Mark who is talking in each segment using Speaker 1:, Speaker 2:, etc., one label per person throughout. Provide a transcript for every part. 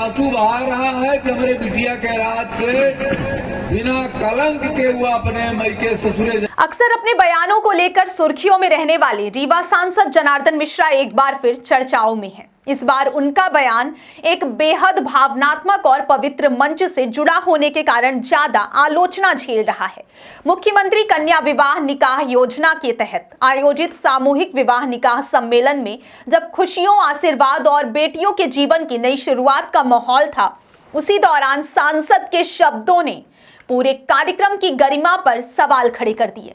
Speaker 1: आंसू बहा रहा है कि हमारे बिटिया के राज से बिना कलंक के हुआ अपने मैके ससुरे।
Speaker 2: अक्सर अपने बयानों को लेकर सुर्खियों में रहने वाले रीवा सांसद जनार्दन मिश्रा एक बार फिर चर्चाओं में हैं। इस बार उनका बयान एक बेहद भावनात्मक और पवित्र मंच से जुड़ा होने के कारण ज्यादा आलोचना झेल रहा है। मुख्यमंत्री कन्या विवाह निकाह योजना के तहत आयोजित सामूहिक विवाह निकाह सम्मेलन में जब खुशियों, आशीर्वाद और बेटियों के जीवन की नई शुरुआत का माहौल था, उसी दौरान सांसद के शब्दों ने पूरे कार्यक्रम की गरिमा पर सवाल खड़े कर दिए।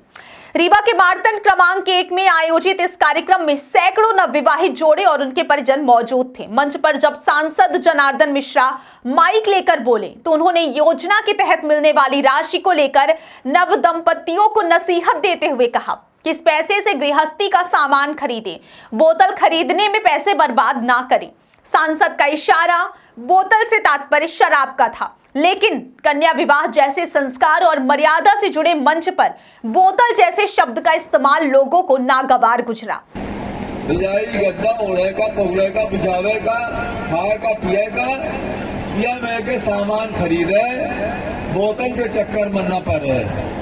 Speaker 2: रीवा के मारतंड क्रमांक 1 में आयोजित इस कार्यक्रम में सैकड़ों नवविवाहित जोड़े और उनके परिजन मौजूद थे। मंच पर जब सांसद जनार्दन मिश्रा माइक लेकर बोले तो उन्होंने योजना के तहत मिलने वाली राशि को लेकर नव दंपतियों को नसीहत देते हुए कहा कि इस पैसे से गृहस्थी का सामान खरीदें, बोतल खरीदने में पैसे बर्बाद ना करें। सांसद का इशारा बोतल से तात्पर्य शराब का था, लेकिन कन्या विवाह जैसे संस्कार और मर्यादा से जुड़े मंच पर बोतल जैसे शब्द का इस्तेमाल लोगों को नागवार गुजरा।
Speaker 1: रजाई, गद्दा, ओढ़े का, पहुड़े का, बिछावे का, खाए का, पिए का, या मैं के सामान खरीदे, बोतल के चक्कर में न पड़े।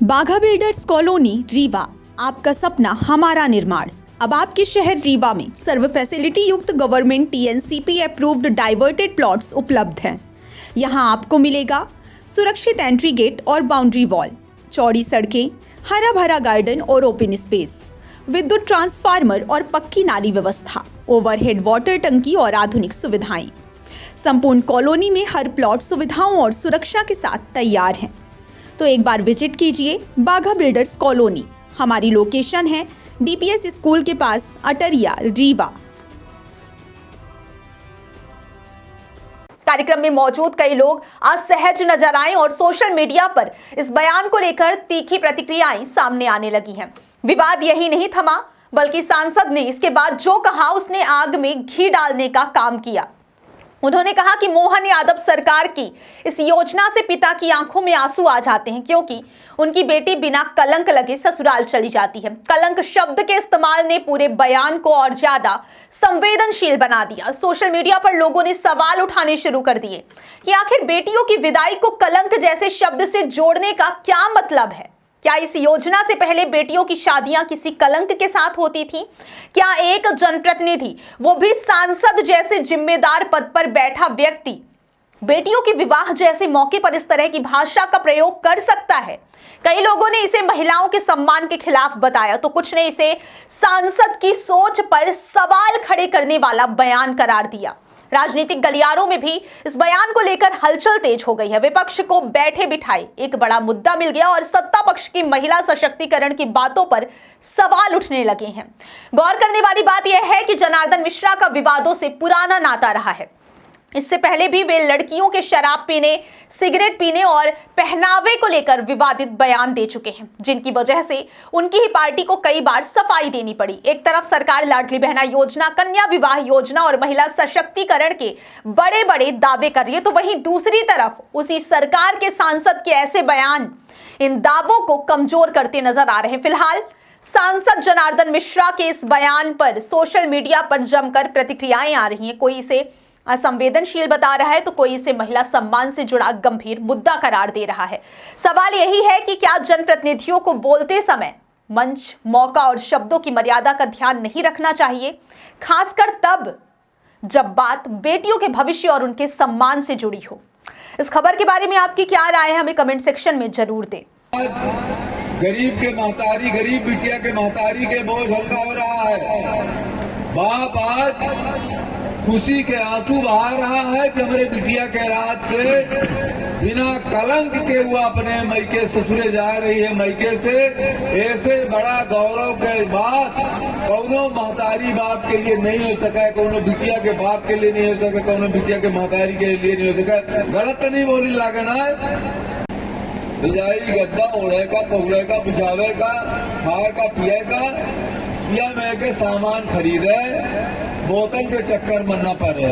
Speaker 3: बाघा बिल्डर्स कॉलोनी रीवा, आपका सपना हमारा निर्माण। अब आपके शहर रीवा में सर्व फैसिलिटी युक्त government TNCP approved diverted plots उपलब्ध हैं। यहां आपको मिलेगा सुरक्षित एंट्री गेट और बाउंड्री वॉल, चौड़ी सड़कें, हरा भरा गार्डन और ओपन स्पेस, विद्युत ट्रांसफार्मर और पक्की नाली व्यवस्था, ओवरहेड वाटर टंकी और आधुनिक सुविधाएं। संपूर्ण कॉलोनी में हर प्लॉट सुविधाओं और सुरक्षा के साथ तैयार है। तो एक बार विजिट कीजिए बाघा बिल्डर्स कॉलोनी। हमारी लोकेशन है DPS स्कूल के पास, अटरिया, रीवा।
Speaker 2: कार्यक्रम में मौजूद कई लोग असहज नजर आए और सोशल मीडिया पर इस बयान को लेकर तीखी प्रतिक्रियाएं सामने आने लगी हैं। विवाद यही नहीं थमा, बल्कि सांसद ने इसके बाद जो कहा उसने आग में घी डालने का काम किया। उन्होंने कहा कि मोहन यादव सरकार की इस योजना से पिता की आंखों में आंसू आ जाते हैं, क्योंकि उनकी बेटी बिना कलंक लगे ससुराल चली जाती है। कलंक शब्द के इस्तेमाल ने पूरे बयान को और ज्यादा संवेदनशील बना दिया। सोशल मीडिया पर लोगों ने सवाल उठाने शुरू कर दिए कि आखिर बेटियों की विदाई को कलंक जैसे शब्द से जोड़ने का क्या मतलब है। क्या इस योजना से पहले बेटियों की शादियां किसी कलंक के साथ होती थी? क्या एक जनप्रतिनिधि, वो भी सांसद जैसे जिम्मेदार पद पर बैठा व्यक्ति, बेटियों के विवाह जैसे मौके पर इस तरह की भाषा का प्रयोग कर सकता है? कई लोगों ने इसे महिलाओं के सम्मान के खिलाफ बताया, तो कुछ ने इसे सांसद की सोच पर सवाल खड़े करने वाला बयान करार दिया। राजनीतिक गलियारों में भी इस बयान को लेकर हलचल तेज हो गई है। विपक्ष को बैठे बिठाए एक बड़ा मुद्दा मिल गया और सत्ता पक्ष की महिला सशक्तिकरण की बातों पर सवाल उठने लगे हैं। गौर करने वाली बात यह है कि जनार्दन मिश्रा का विवादों से पुराना नाता रहा है। इससे पहले भी वे लड़कियों के शराब पीने, सिगरेट पीने और पहनावे को लेकर विवादित बयान दे चुके हैं, जिनकी वजह से उनकी ही पार्टी को कई बार सफाई देनी पड़ी। एक तरफ सरकार लाडली बहना योजना, कन्या विवाह योजना और महिला सशक्तिकरण के बड़े बड़े दावे कर रही है, तो वहीं दूसरी तरफ उसी सरकार के सांसद के ऐसे बयान इन दावों को कमजोर करते नजर आ रहे हैं। फिलहाल सांसद जनार्दन मिश्रा के इस बयान पर सोशल मीडिया पर जमकर प्रतिक्रियाएं आ रही हैं। कोई इसे असंवेदनशील बता रहा है, तो कोई इसे महिला सम्मान से जुड़ा गंभीर मुद्दा करार दे रहा है। सवाल यही है कि क्या जनप्रतिनिधियों को बोलते समय मंच, मौका और शब्दों की मर्यादा का ध्यान नहीं रखना चाहिए, खासकर तब जब बात बेटियों के भविष्य और उनके सम्मान से जुड़ी हो? इस खबर के बारे में आपकी क्या राय है, हमें कमेंट सेक्शन में जरूर दें।
Speaker 1: गरीब के महतारी, गरीब बिटिया के महतारी के बोझ हल्का हो रहा है। बाप आज खुशी के आंसू बहा रहा है कि हमारे बिटिया के राज से बिना कलंक के हुआ अपने मैके ससुरे जा रही है। मैके से ऐसे बड़ा गौरव के बात कौनो महतारी बाप के लिए नहीं हो सका, कौनो बिटिया के बाप के लिए नहीं हो सका, कौनो बिटिया के महतारी के लिए नहीं हो सका। गलत तो नहीं बोली लागना है। रजाई, गद्दा, ओढ़े का, पहुड़े का, बिछावे का, खाए का, पिए का, या मैं के सामान खरीदे, बोतल के चक्कर में न पड़े।